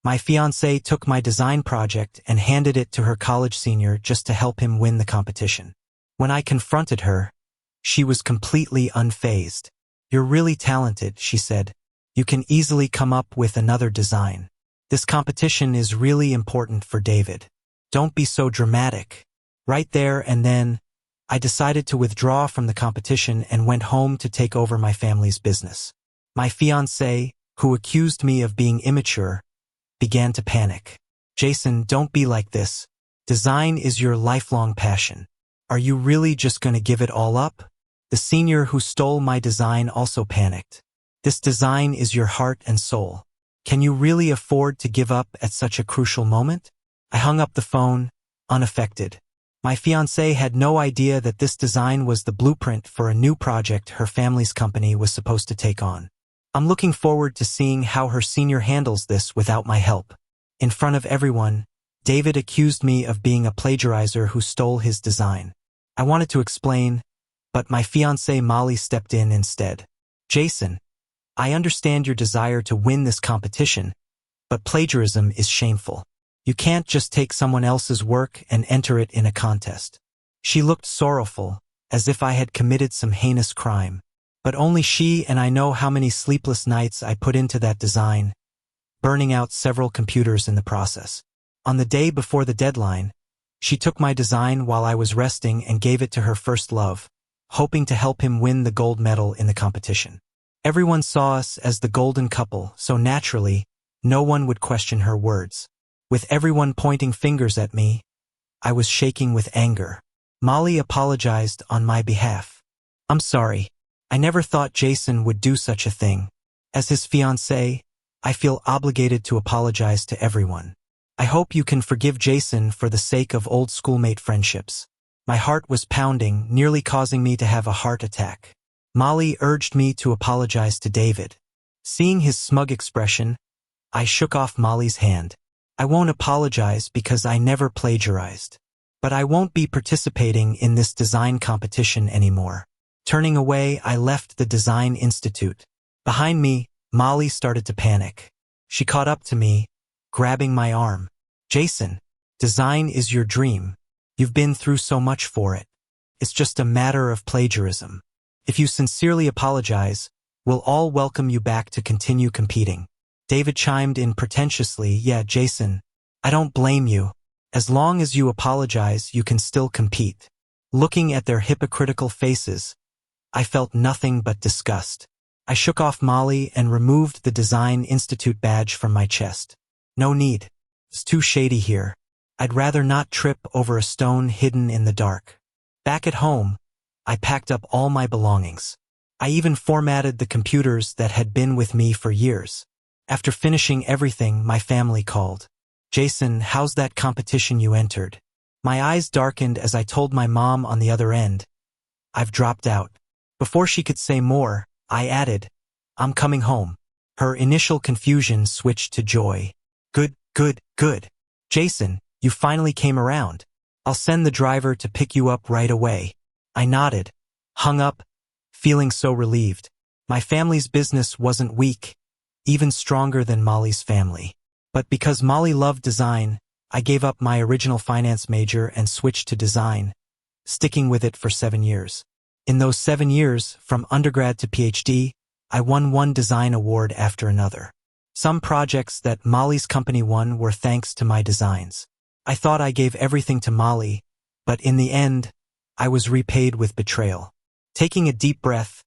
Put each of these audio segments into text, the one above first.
My fiancée took my design project and handed it to her college senior just to help him win the competition. When I confronted her, she was completely unfazed. "You're really talented," she said. "You can easily come up with another design. This competition is really important for David. Don't be so dramatic." Right there and then, I decided to withdraw from the competition and went home to take over my family's business. My fiancé, who accused me of being immature, began to panic. "Jason, don't be like this. Design is your lifelong passion. Are you really just going to give it all up?" The senior who stole my design also panicked. "This design is your heart and soul. Can you really afford to give up at such a crucial moment?" I hung up the phone, unaffected. My fiancée had no idea that this design was the blueprint for a new project her family's company was supposed to take on. I'm looking forward to seeing how her senior handles this without my help. In front of everyone, David accused me of being a plagiarizer who stole his design. I wanted to explain, but my fiancée Molly stepped in instead. "Jason, I understand your desire to win this competition, but plagiarism is shameful. You can't just take someone else's work and enter it in a contest." She looked sorrowful, as if I had committed some heinous crime. But only she and I know how many sleepless nights I put into that design, burning out several computers in the process. On the day before the deadline, she took my design while I was resting and gave it to her first love, hoping to help him win the gold medal in the competition. Everyone saw us as the golden couple, so naturally, no one would question her words. With everyone pointing fingers at me, I was shaking with anger. Molly apologized on my behalf. "I'm sorry. I never thought Jason would do such a thing. As his fiancée, I feel obligated to apologize to everyone. I hope you can forgive Jason for the sake of old schoolmate friendships." My heart was pounding, nearly causing me to have a heart attack. Molly urged me to apologize to David. Seeing his smug expression, I shook off Molly's hand. "I won't apologize because I never plagiarized. But I won't be participating in this design competition anymore." Turning away, I left the Design Institute. Behind me, Molly started to panic. She caught up to me, grabbing my arm. "Jason, design is your dream. You've been through so much for it. It's just a matter of plagiarism. If you sincerely apologize, we'll all welcome you back to continue competing." David chimed in pretentiously, "Yeah, Jason, I don't blame you. As long as you apologize, you can still compete." Looking at their hypocritical faces, I felt nothing but disgust. I shook off Molly and removed the Design Institute badge from my chest. No need. It's too shady here. I'd rather not trip over a stone hidden in the dark. Back at home, I packed up all my belongings. I even formatted the computers that had been with me for years. After finishing everything, my family called. "Jason, how's that competition you entered?" My eyes darkened as I told my mom on the other end, "I've dropped out." Before she could say more, I added, "I'm coming home." Her initial confusion switched to joy. Good. "Jason, you finally came around. I'll send the driver to pick you up right away." I nodded, hung up, feeling so relieved. My family's business wasn't weak, even stronger than Molly's family. But because Molly loved design, I gave up my original finance major and switched to design, sticking with it for 7 years. In those 7 years, from undergrad to PhD, I won one design award after another. Some projects that Molly's company won were thanks to my designs. I thought I gave everything to Molly, but in the end, I was repaid with betrayal. Taking a deep breath,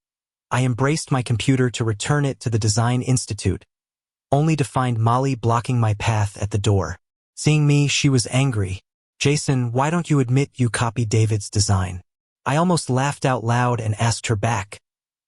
I embraced my computer to return it to the Design Institute, only to find Molly blocking my path at the door. Seeing me, she was angry. "Jason, why don't you admit you copied David's design?" I almost laughed out loud and asked her back,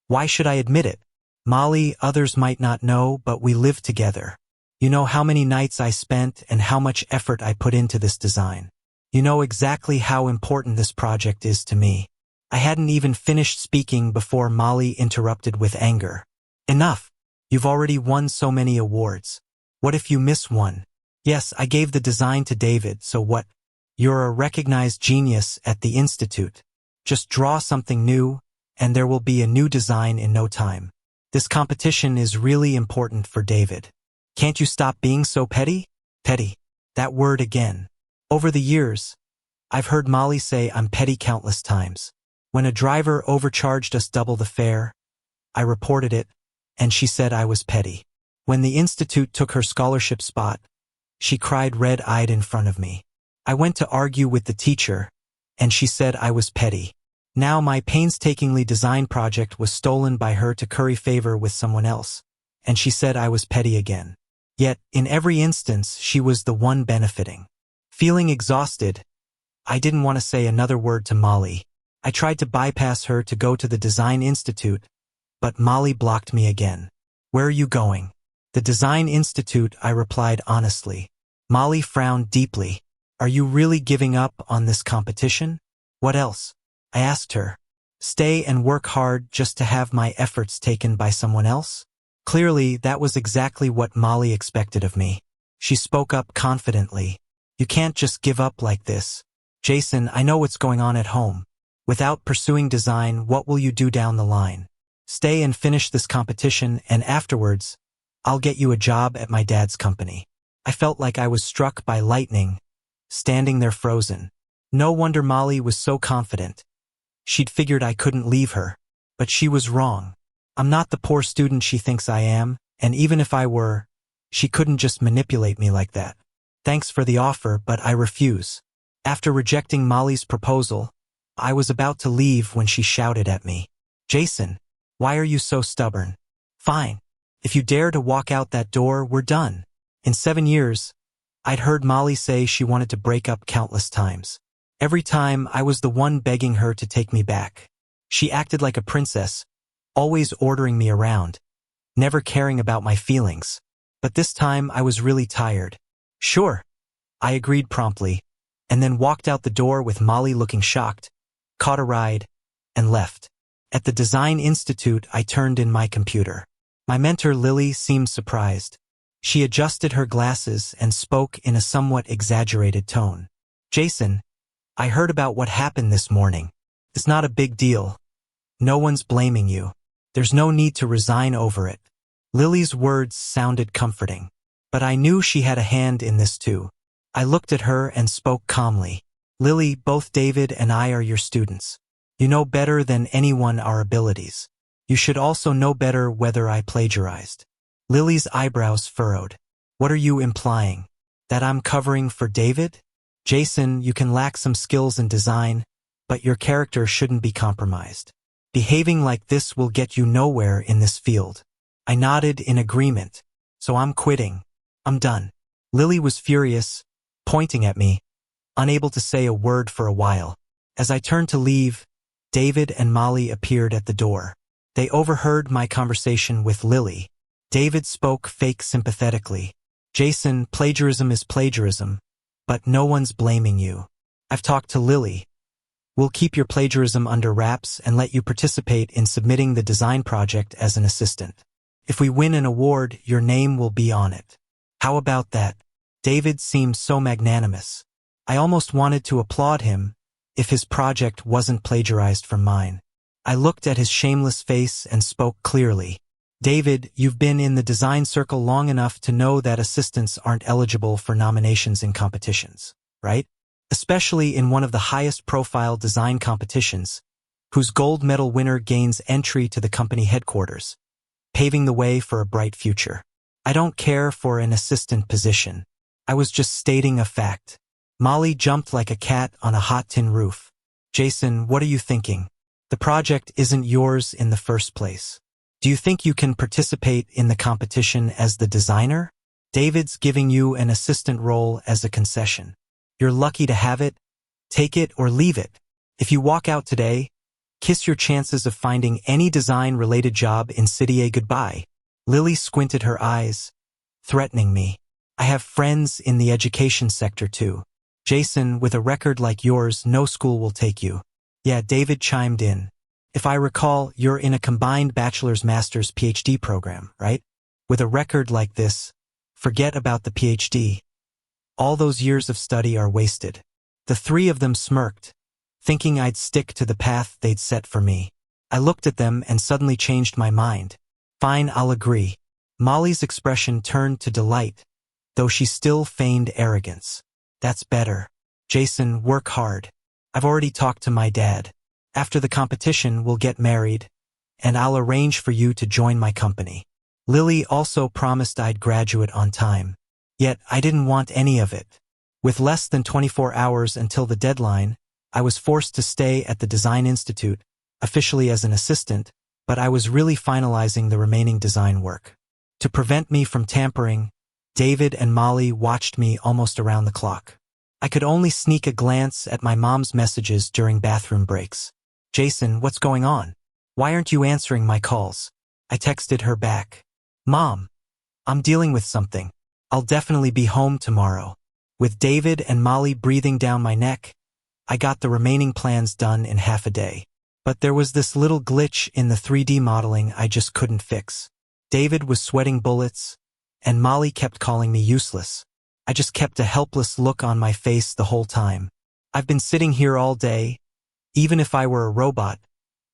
"Why should I admit it? Molly, others might not know, but we live together. You know how many nights I spent and how much effort I put into this design. You know exactly how important this project is to me." I hadn't even finished speaking before Molly interrupted with anger. "Enough. You've already won so many awards. What if you miss one?" "Yes, I gave the design to David, so what? You're a recognized genius at the Institute. Just draw something new, and there will be a new design in no time. This competition is really important for David." Can't you stop being so petty? Petty. That word again. Over the years, I've heard Molly say I'm petty countless times. When a driver overcharged us double the fare, I reported it, and she said I was petty. When the institute took her scholarship spot, she cried red-eyed in front of me. I went to argue with the teacher, and she said I was petty. Now my painstakingly designed project was stolen by her to curry favor with someone else, and she said I was petty again. Yet, in every instance, she was the one benefiting. Feeling exhausted, I didn't want to say another word to Molly. I tried to bypass her to go to the Design Institute, but Molly blocked me again. Where are you going? The Design Institute, I replied honestly. Molly frowned deeply. Are you really giving up on this competition? What else? I asked her. Stay and work hard just to have my efforts taken by someone else? Clearly, that was exactly what Molly expected of me. She spoke up confidently. You can't just give up like this. Jason, I know what's going on at home. Without pursuing design, what will you do down the line? Stay and finish this competition, and afterwards, I'll get you a job at my dad's company. I felt like I was struck by lightning, standing there frozen. No wonder Molly was so confident. She'd figured I couldn't leave her. But she was wrong. I'm not the poor student she thinks I am, and even if I were, she couldn't just manipulate me like that. Thanks for the offer, but I refuse. After rejecting Molly's proposal, I was about to leave when she shouted at me. Jason, why are you so stubborn? Fine. If you dare to walk out that door, we're done. In 7 years, I'd heard Molly say she wanted to break up countless times. Every time, I was the one begging her to take me back. She acted like a princess, always ordering me around, never caring about my feelings. But this time, I was really tired. Sure, I agreed promptly, and then walked out the door with Molly looking shocked, caught a ride, and left. At the Design Institute, I turned in my computer. My mentor, Lily, seemed surprised. She adjusted her glasses and spoke in a somewhat exaggerated tone. Jason, I heard about what happened this morning. It's not a big deal. No one's blaming you. There's no need to resign over it. Lily's words sounded comforting. But I knew she had a hand in this too. I looked at her and spoke calmly. Lily, both David and I are your students. You know better than anyone our abilities. You should also know better whether I plagiarized. Lily's eyebrows furrowed. What are you implying? That I'm covering for David? Jason, you can lack some skills in design, but your character shouldn't be compromised. Behaving like this will get you nowhere in this field. I nodded in agreement. So I'm quitting. I'm done. Lily was furious, pointing at me, unable to say a word for a while. As I turned to leave, David and Molly appeared at the door. They overheard my conversation with Lily. David spoke fake sympathetically. Jason, plagiarism is plagiarism, but no one's blaming you. I've talked to Lily. We'll keep your plagiarism under wraps and let you participate in submitting the design project as an assistant. If we win an award, your name will be on it. How about that? David seemed so magnanimous. I almost wanted to applaud him if his project wasn't plagiarized from mine. I looked at his shameless face and spoke clearly. David, you've been in the design circle long enough to know that assistants aren't eligible for nominations in competitions, right? Especially in one of the highest profile design competitions, whose gold medal winner gains entry to the company headquarters, paving the way for a bright future. I don't care for an assistant position. I was just stating a fact. Molly jumped like a cat on a hot tin roof. Jason, what are you thinking? The project isn't yours in the first place. Do you think you can participate in the competition as the designer? David's giving you an assistant role as a concession. You're lucky to have it. Take it or leave it. If you walk out today, kiss your chances of finding any design-related job in City goodbye. Lily squinted her eyes, threatening me. I have friends in the education sector too. Jason, with a record like yours, no school will take you. Yeah, David chimed in. If I recall, you're in a combined bachelor's, master's, PhD program, right? With a record like this, forget about the PhD. All those years of study are wasted. The three of them smirked, thinking I'd stick to the path they'd set for me. I looked at them and suddenly changed my mind. Fine, I'll agree. Molly's expression turned to delight, though she still feigned arrogance. That's better. Jason, work hard. I've already talked to my dad. After the competition, we'll get married, and I'll arrange for you to join my company. Lily also promised I'd graduate on time. Yet I didn't want any of it. With less than 24 hours until the deadline, I was forced to stay at the Design Institute, officially as an assistant, but I was really finalizing the remaining design work. To prevent me from tampering, David and Molly watched me almost around the clock. I could only sneak a glance at my mom's messages during bathroom breaks. Jason, what's going on? Why aren't you answering my calls? I texted her back. Mom, I'm dealing with something. I'll definitely be home tomorrow. With David and Molly breathing down my neck, I got the remaining plans done in half a day. But there was this little glitch in the 3D modeling I just couldn't fix. David was sweating bullets, and Molly kept calling me useless. I just kept a helpless look on my face the whole time. I've been sitting here all day. Even if I were a robot,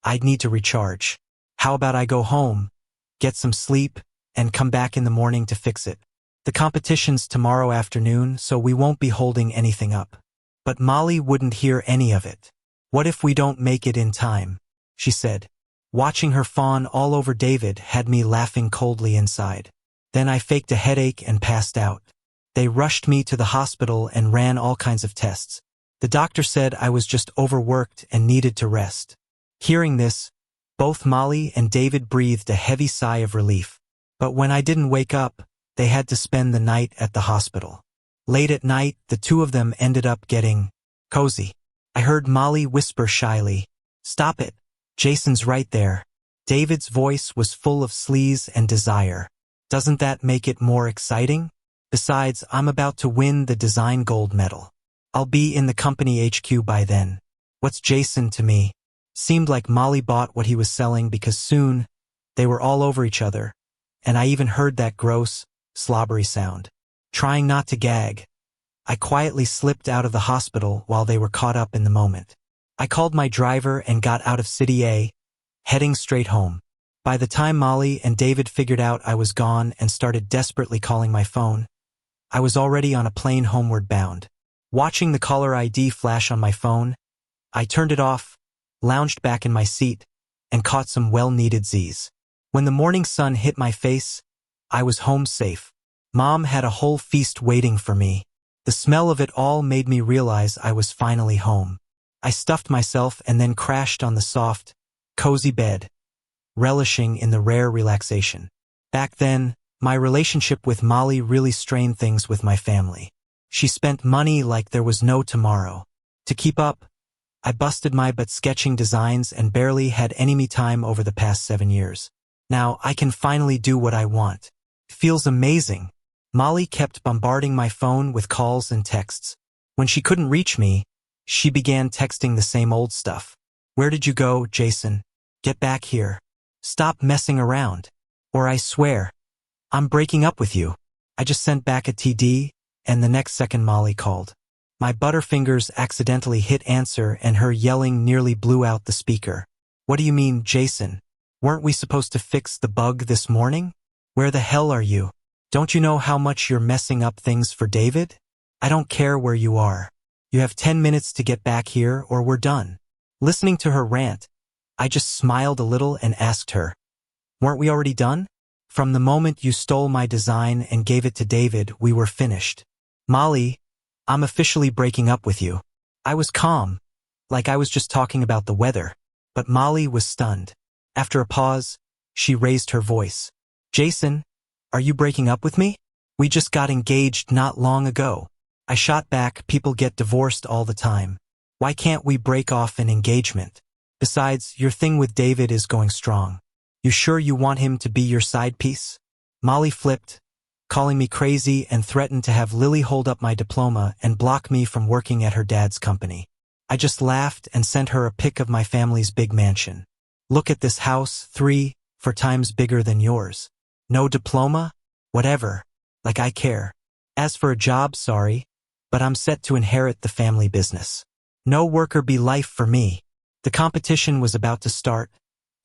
I'd need to recharge. How about I go home, get some sleep, and come back in the morning to fix it? The competition's tomorrow afternoon, so we won't be holding anything up. But Molly wouldn't hear any of it. What if we don't make it in time? She said. Watching her fawn all over David had me laughing coldly inside. Then I faked a headache and passed out. They rushed me to the hospital and ran all kinds of tests. The doctor said I was just overworked and needed to rest. Hearing this, both Molly and David breathed a heavy sigh of relief. But when I didn't wake up, they had to spend the night at the hospital. Late at night, the two of them ended up getting cozy. I heard Molly whisper shyly, "Stop it. Jason's right there." David's voice was full of sleaze and desire. Doesn't that make it more exciting? Besides, I'm about to win the design gold medal. I'll be in the company HQ by then. What's Jason to me? Seemed like Molly bought what he was selling because soon they were all over each other, and I even heard that gross, slobbery sound. Trying not to gag, I quietly slipped out of the hospital while they were caught up in the moment. I called my driver and got out of City A, heading straight home. By the time Molly and David figured out I was gone and started desperately calling my phone, I was already on a plane homeward bound. Watching the caller ID flash on my phone, I turned it off, lounged back in my seat, and caught some well-needed Z's. When the morning sun hit my face, I was home safe. Mom had a whole feast waiting for me. The smell of it all made me realize I was finally home. I stuffed myself and then crashed on the soft, cozy bed, relishing in the rare relaxation. Back then, my relationship with Molly really strained things with my family. She spent money like there was no tomorrow. To keep up, I busted my butt sketching designs and barely had any me time over the past 7 years. Now I can finally do what I want. It feels amazing. Molly kept bombarding my phone with calls and texts. When she couldn't reach me, she began texting the same old stuff. Where did you go, Jason? Get back here. Stop messing around. Or I swear, I'm breaking up with you. I just sent back a TD, and the next second Molly called. My butterfingers accidentally hit answer and her yelling nearly blew out the speaker. What do you mean, Jason? Weren't we supposed to fix the bug this morning? Where the hell are you? Don't you know how much you're messing up things for David? I don't care where you are. You have 10 minutes to get back here or we're done. Listening to her rant, I just smiled a little and asked her, weren't we already done? From the moment you stole my design and gave it to David, we were finished. Molly, I'm officially breaking up with you. I was calm, like I was just talking about the weather, but Molly was stunned. After a pause, she raised her voice. Jason, are you breaking up with me? We just got engaged not long ago. I shot back, people get divorced all the time. Why can't we break off an engagement? Besides, your thing with David is going strong. You sure you want him to be your side piece? Molly flipped, calling me crazy and threatened to have Lily hold up my diploma and block me from working at her dad's company. I just laughed and sent her a pic of my family's big mansion. Look at this house, 3, 4 times bigger than yours. No diploma? Whatever. Like I care. As for a job, sorry, but I'm set to inherit the family business. No worker bee life for me. The competition was about to start,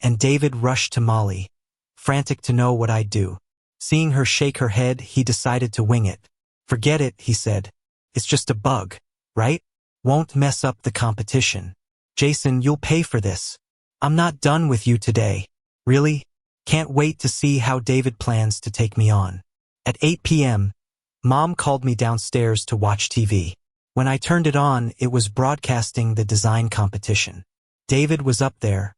and David rushed to Molly, frantic to know what I'd do. Seeing her shake her head, he decided to wing it. "Forget it," he said. "It's just a bug, right? Won't mess up the competition. Jason, you'll pay for this. I'm not done with you today." "Really? Can't wait to see how David plans to take me on." At 8 p.m., Mom called me downstairs to watch TV. When I turned it on, it was broadcasting the design competition. David was up there,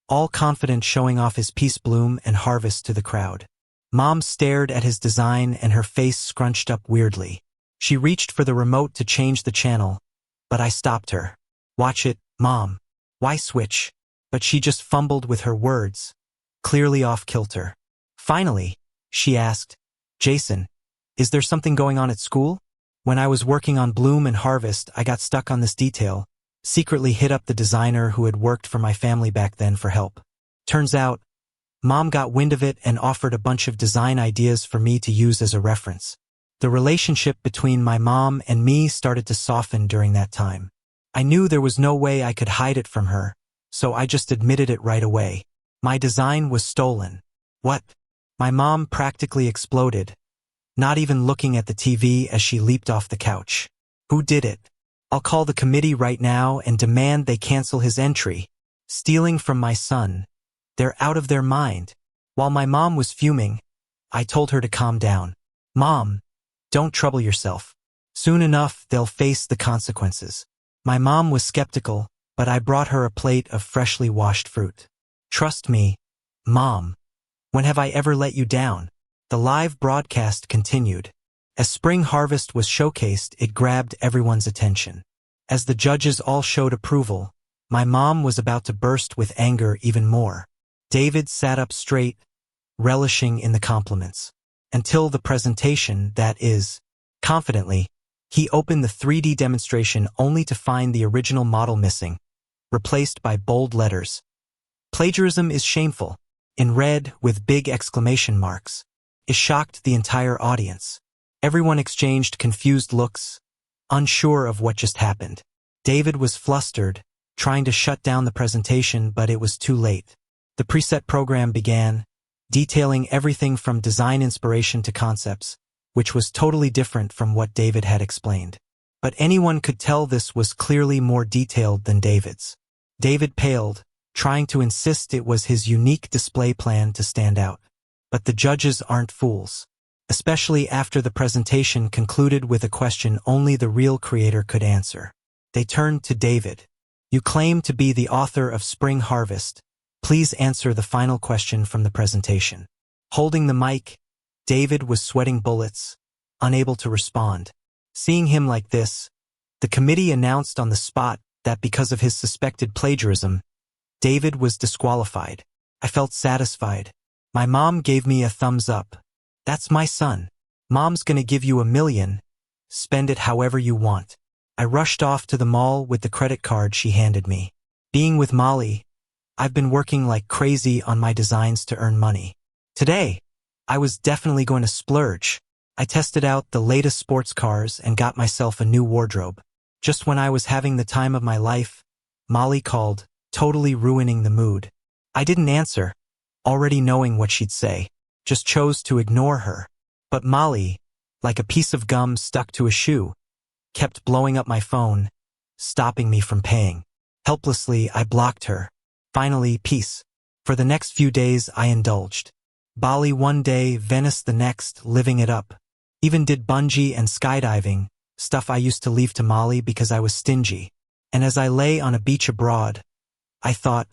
all confident, showing off his peace bloom and harvest to the crowd. Mom stared at his design and her face scrunched up weirdly. She reached for the remote to change the channel, but I stopped her. "Watch it, Mom. Why switch?" But she just fumbled with her words, clearly off kilter. Finally, she asked, "Jason, is there something going on at school?" When I was working on Bloom and Harvest, I got stuck on this detail, secretly hit up the designer who had worked for my family back then for help. Turns out, Mom got wind of it and offered a bunch of design ideas for me to use as a reference. The relationship between my mom and me started to soften during that time. I knew there was no way I could hide it from her, so I just admitted it right away. My design was stolen. "What?" My mom practically exploded, not even looking at the TV as she leaped off the couch. "Who did it? I'll call the committee right now and demand they cancel his entry. Stealing from my son. They're out of their mind." While my mom was fuming, I told her to calm down. "Mom, don't trouble yourself. Soon enough, they'll face the consequences." My mom was skeptical, but I brought her a plate of freshly washed fruit. "Trust me, Mom. When have I ever let you down?" The live broadcast continued. As Spring Harvest was showcased, it grabbed everyone's attention. As the judges all showed approval, my mom was about to burst with anger even more. David sat up straight, relishing in the compliments. Until the presentation, that is. Confidently, he opened the 3D demonstration only to find the original model missing, replaced by bold letters. "Plagiarism is shameful," in red with big exclamation marks. It shocked the entire audience. Everyone exchanged confused looks, unsure of what just happened. David was flustered, trying to shut down the presentation, but it was too late. The preset program began, detailing everything from design inspiration to concepts, which was totally different from what David had explained. But anyone could tell this was clearly more detailed than David's. David paled, trying to insist it was his unique display plan to stand out. But the judges aren't fools, especially after the presentation concluded with a question only the real creator could answer. They turned to David. "You claim to be the author of Spring Harvest. Please answer the final question from the presentation." Holding the mic, David was sweating bullets, unable to respond. Seeing him like this, the committee announced on the spot that because of his suspected plagiarism, David was disqualified. I felt satisfied. My mom gave me a thumbs up. "That's my son. Mom's gonna give you $1 million. Spend it however you want." I rushed off to the mall with the credit card she handed me. Being with Molly, I've been working like crazy on my designs to earn money. Today, I was definitely going to splurge. I tested out the latest sports cars and got myself a new wardrobe. Just when I was having the time of my life, Molly called, totally ruining the mood. I didn't answer, already knowing what she'd say, just chose to ignore her. But Molly, like a piece of gum stuck to a shoe, kept blowing up my phone, stopping me from paying. Helplessly, I blocked her. Finally, peace. For the next few days, I indulged. Bali one day, Venice the next, living it up. Even did bungee and skydiving, stuff I used to leave to Molly because I was stingy. And as I lay on a beach abroad, I thought,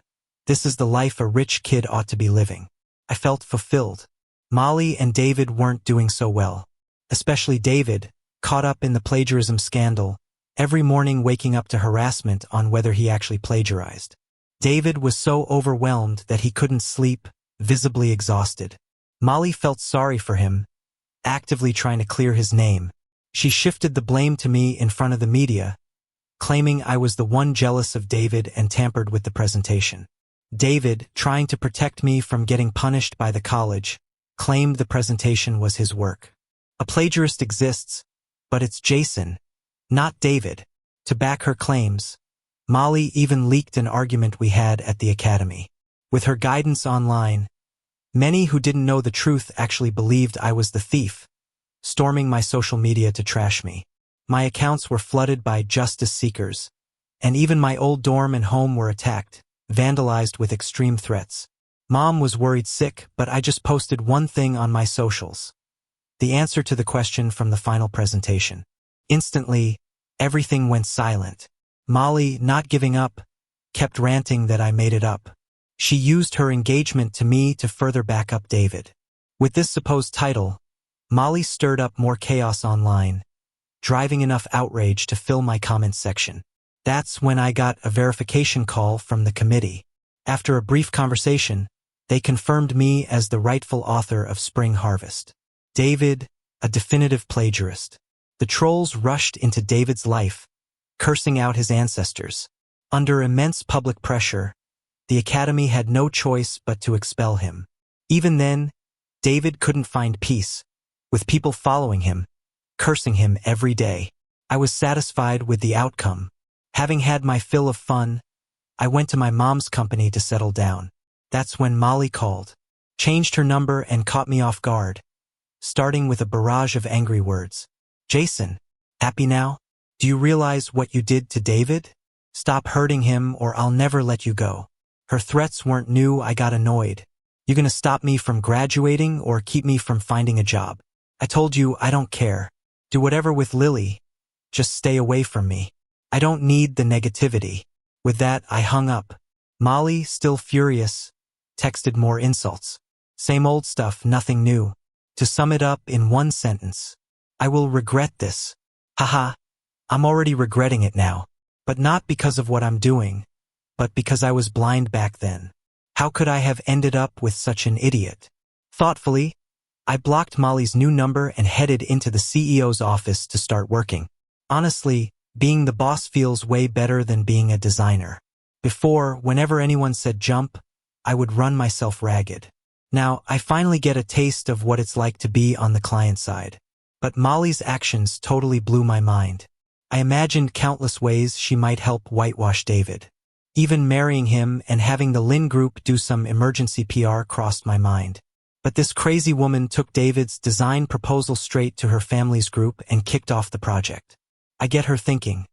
this is the life a rich kid ought to be living. I felt fulfilled. Molly and David weren't doing so well. Especially David, caught up in the plagiarism scandal, every morning waking up to harassment on whether he actually plagiarized. David was so overwhelmed that he couldn't sleep, visibly exhausted. Molly felt sorry for him, actively trying to clear his name. She shifted the blame to me in front of the media, claiming I was the one jealous of David and tampered with the presentation. David, trying to protect me from getting punished by the college, claimed the presentation was his work. A plagiarist exists, but it's Jason, not David. To back her claims, Molly even leaked an argument we had at the academy. With her guidance online, Many who didn't know the truth actually believed I was the thief, storming my social media to trash me. My accounts were flooded by justice seekers, and even my old dorm and home were attacked, vandalized with extreme threats. Mom was worried sick, but I just posted one thing on my socials: the answer to the question from the final presentation. Instantly, everything went silent. Molly, not giving up, kept ranting that I made it up. She used her engagement to me to further back up David. With this supposed title, Molly stirred up more chaos online, driving enough outrage to fill my comments section. That's when I got a verification call from the committee. After a brief conversation, they confirmed me as the rightful author of Spring Harvest. David, a definitive plagiarist. The trolls rushed into David's life, cursing out his ancestors. Under immense public pressure, the academy had no choice but to expel him. Even then, David couldn't find peace, with people following him, cursing him every day. I was satisfied with the outcome. Having had my fill of fun, I went to my mom's company to settle down. That's when Molly called, changed her number and caught me off guard, starting with a barrage of angry words. "Jason, happy now? Do you realize what you did to David? Stop hurting him or I'll never let you go." Her threats weren't new. I got annoyed. "You gonna stop me from graduating or keep me from finding a job? I told you I don't care. Do whatever with Lily. Just stay away from me. I don't need the negativity." With that, I hung up. Molly, still furious, texted more insults. Same old stuff, nothing new. To sum it up in one sentence: I will regret this. Haha, I'm already regretting it now. But not because of what I'm doing, but because I was blind back then. How could I have ended up with such an idiot? Thoughtfully, I blocked Molly's new number and headed into the CEO's office to start working. Honestly, being the boss feels way better than being a designer. Before, whenever anyone said jump, I would run myself ragged. Now, I finally get a taste of what it's like to be on the client side. But Molly's actions totally blew my mind. I imagined countless ways she might help whitewash David. Even marrying him and having the Lynn Group do some emergency PR crossed my mind. But this crazy woman took David's design proposal straight to her family's group and kicked off the project. I get her thinking,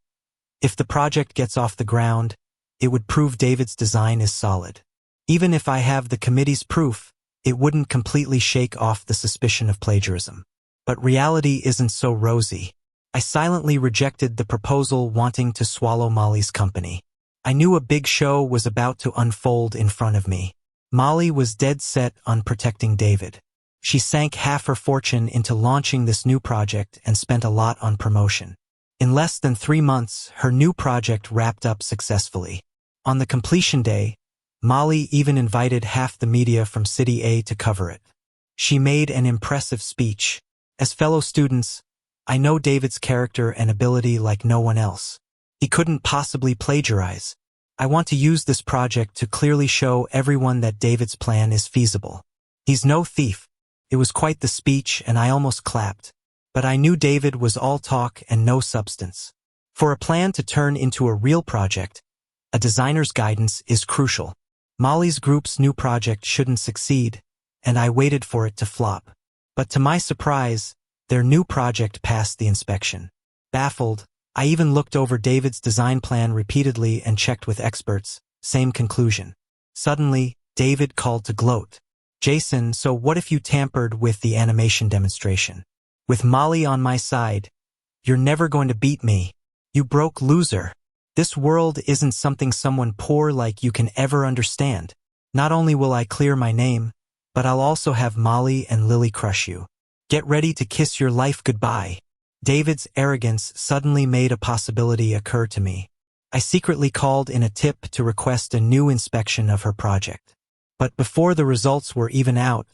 if the project gets off the ground, it would prove David's design is solid. Even if I have the committee's proof, it wouldn't completely shake off the suspicion of plagiarism. But reality isn't so rosy. I silently rejected the proposal, wanting to swallow Molly's company. I knew a big show was about to unfold in front of me. Molly was dead set on protecting David. She sank half her fortune into launching this new project and spent a lot on promotion. In less than 3 months, her new project wrapped up successfully. On the completion day, Molly even invited half the media from City A to cover it. She made an impressive speech. As fellow students, I know David's character and ability like no one else. He couldn't possibly plagiarize. I want to use this project to clearly show everyone that David's plan is feasible. He's no thief. It was quite the speech and I almost clapped. But I knew David was all talk and no substance. For a plan to turn into a real project, a designer's guidance is crucial. Molly's group's new project shouldn't succeed, and I waited for it to flop. But to my surprise, their new project passed the inspection. Baffled, I even looked over David's design plan repeatedly and checked with experts, same conclusion. Suddenly, David called to gloat. "Jason, so what if you tampered with the animation demonstration? With Molly on my side, you're never going to beat me. You broke loser. This world isn't something someone poor like you can ever understand. Not only will I clear my name, but I'll also have Molly and Lily crush you. Get ready to kiss your life goodbye." David's arrogance suddenly made a possibility occur to me. I secretly called in a tip to request a new inspection of her project. But before the results were even out,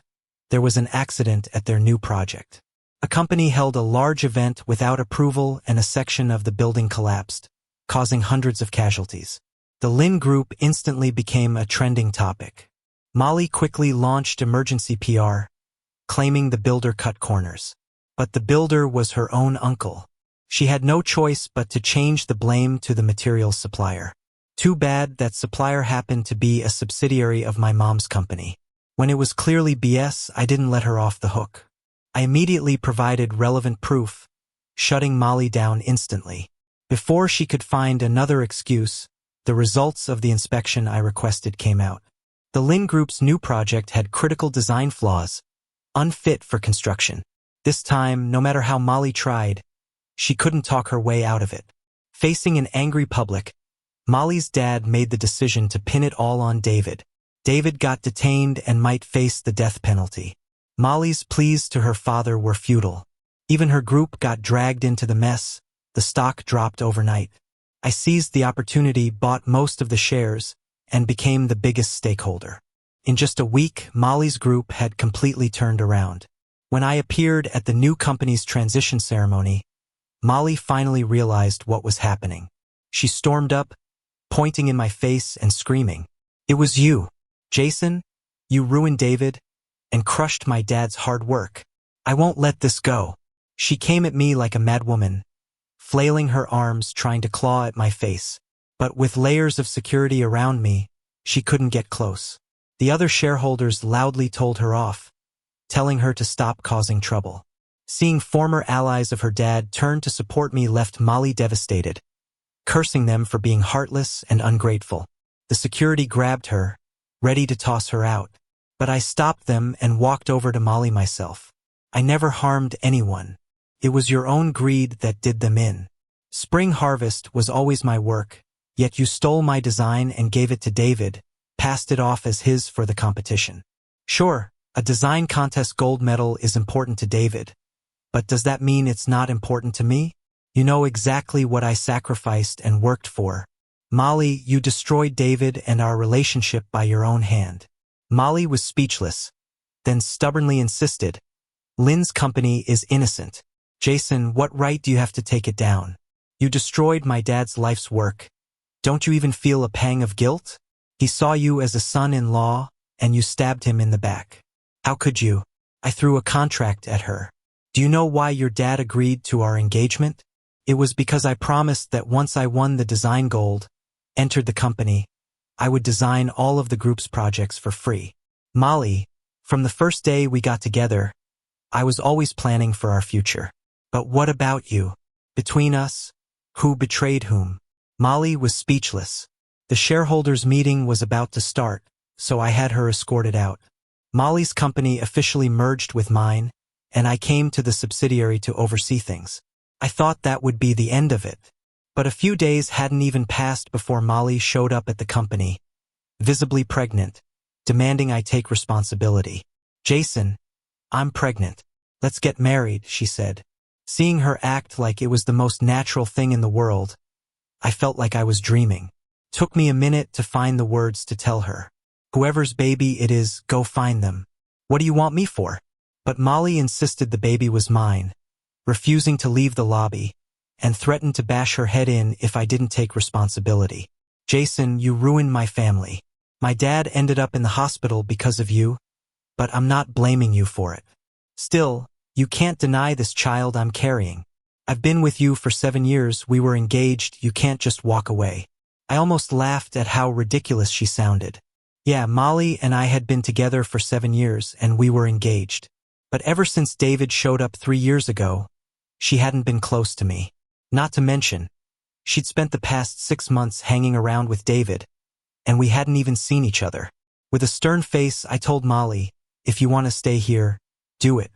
there was an accident at their new project. A company held a large event without approval and a section of the building collapsed, causing hundreds of casualties. The Lynn Group instantly became a trending topic. Molly quickly launched emergency PR, claiming the builder cut corners. But the builder was her own uncle. She had no choice but to change the blame to the materials supplier. Too bad that supplier happened to be a subsidiary of my mom's company. When it was clearly BS, I didn't let her off the hook. I immediately provided relevant proof, shutting Molly down instantly. Before she could find another excuse, the results of the inspection I requested came out. The Lin Group's new project had critical design flaws, unfit for construction. This time, no matter how Molly tried, she couldn't talk her way out of it. Facing an angry public, Molly's dad made the decision to pin it all on David. David got detained and might face the death penalty. Molly's pleas to her father were futile. Even her group got dragged into the mess. The stock dropped overnight. I seized the opportunity, bought most of the shares, and became the biggest stakeholder. In just a week, Molly's group had completely turned around. When I appeared at the new company's transition ceremony, Molly finally realized what was happening. She stormed up, pointing in my face and screaming, "It was you, Jason. You ruined David and crushed my dad's hard work. I won't let this go." She came at me like a mad woman, flailing her arms trying to claw at my face. But with layers of security around me, she couldn't get close. The other shareholders loudly told her off, telling her to stop causing trouble. Seeing former allies of her dad turn to support me left Molly devastated, cursing them for being heartless and ungrateful. The security grabbed her, ready to toss her out. But I stopped them and walked over to Molly myself. "I never harmed anyone. It was your own greed that did them in. Spring Harvest was always my work, yet you stole my design and gave it to David, passed it off as his for the competition. Sure, a design contest gold medal is important to David, but does that mean it's not important to me? You know exactly what I sacrificed and worked for. Molly, you destroyed David and our relationship by your own hand." Molly was speechless, then stubbornly insisted, "Lin's company is innocent. Jason, what right do you have to take it down? You destroyed my dad's life's work. Don't you even feel a pang of guilt? He saw you as a son-in-law, and you stabbed him in the back. How could you?" I threw a contract at her. "Do you know why your dad agreed to our engagement? It was because I promised that once I won the design gold, entered the company, I would design all of the group's projects for free. Molly, from the first day we got together, I was always planning for our future. But what about you? Between us, who betrayed whom?" Molly was speechless. The shareholders' meeting was about to start, so I had her escorted out. Molly's company officially merged with mine, and I came to the subsidiary to oversee things. I thought that would be the end of it. But a few days hadn't even passed before Molly showed up at the company, visibly pregnant, demanding I take responsibility. "Jason, I'm pregnant. Let's get married," she said. Seeing her act like it was the most natural thing in the world, I felt like I was dreaming. Took me a minute to find the words to tell her, "Whoever's baby it is, go find them. What do you want me for?" But Molly insisted the baby was mine, refusing to leave the lobby, and threatened to bash her head in if I didn't take responsibility. "Jason, you ruined my family. My dad ended up in the hospital because of you, but I'm not blaming you for it. Still, you can't deny this child I'm carrying. I've been with you for 7 years, we were engaged, you can't just walk away." I almost laughed at how ridiculous she sounded. Yeah, Molly and I had been together for 7 years, and we were engaged. But ever since David showed up 3 years ago, she hadn't been close to me. Not to mention, she'd spent the past 6 months hanging around with David, and we hadn't even seen each other. With a stern face, I told Molly, "If you want to stay here, do it.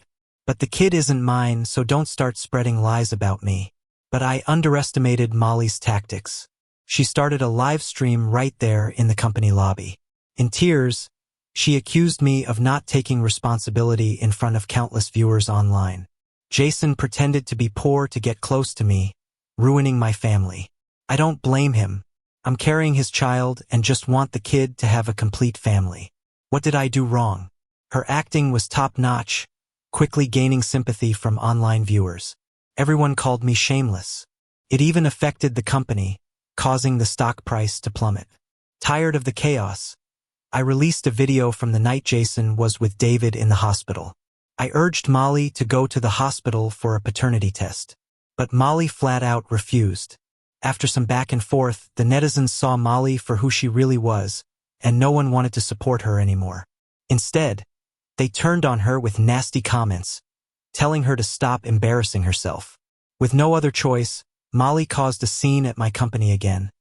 But the kid isn't mine, so don't start spreading lies about me." But I underestimated Molly's tactics. She started a live stream right there in the company lobby. In tears, she accused me of not taking responsibility in front of countless viewers online. Jason pretended to be poor to get close to me, ruining my family. I don't blame him. I'm carrying his child and just want the kid to have a complete family. What did I do wrong? Her acting was top-notch, quickly gaining sympathy from online viewers. Everyone called me shameless. It even affected the company, causing the stock price to plummet. Tired of the chaos, I released a video from the night Jason was with David in the hospital. I urged Molly to go to the hospital for a paternity test, but Molly flat out refused. After some back and forth, the netizens saw Molly for who she really was, and no one wanted to support her anymore. Instead, they turned on her with nasty comments, telling her to stop embarrassing herself. With no other choice, Molly caused a scene at my company again.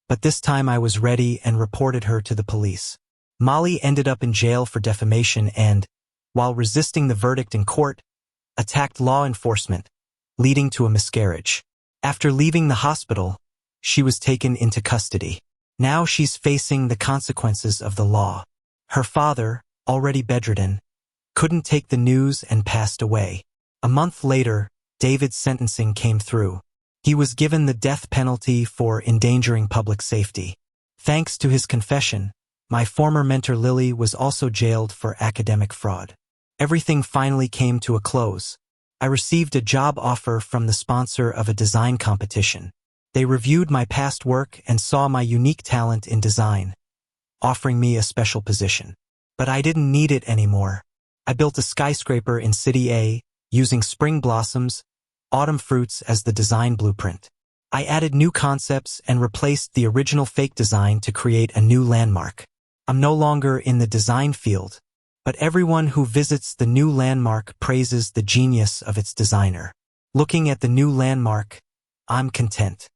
But this time I was ready and reported her to the police. Molly ended up in jail for defamation and, while resisting the verdict in court, attacked law enforcement, leading to a miscarriage. After leaving the hospital, she was taken into custody. Now she's facing the consequences of the law. Her father, already bedridden, couldn't take the news and passed away. A month later, David's sentencing came through. He was given the death penalty for endangering public safety. Thanks to his confession, my former mentor Lily was also jailed for academic fraud. Everything finally came to a close. I received a job offer from the sponsor of a design competition. They reviewed my past work and saw my unique talent in design, offering me a special position. But I didn't need it anymore. I built a skyscraper in City A, using spring blossoms, autumn fruits as the design blueprint. I added new concepts and replaced the original fake design to create a new landmark. I'm no longer in the design field, but everyone who visits the new landmark praises the genius of its designer. Looking at the new landmark, I'm content.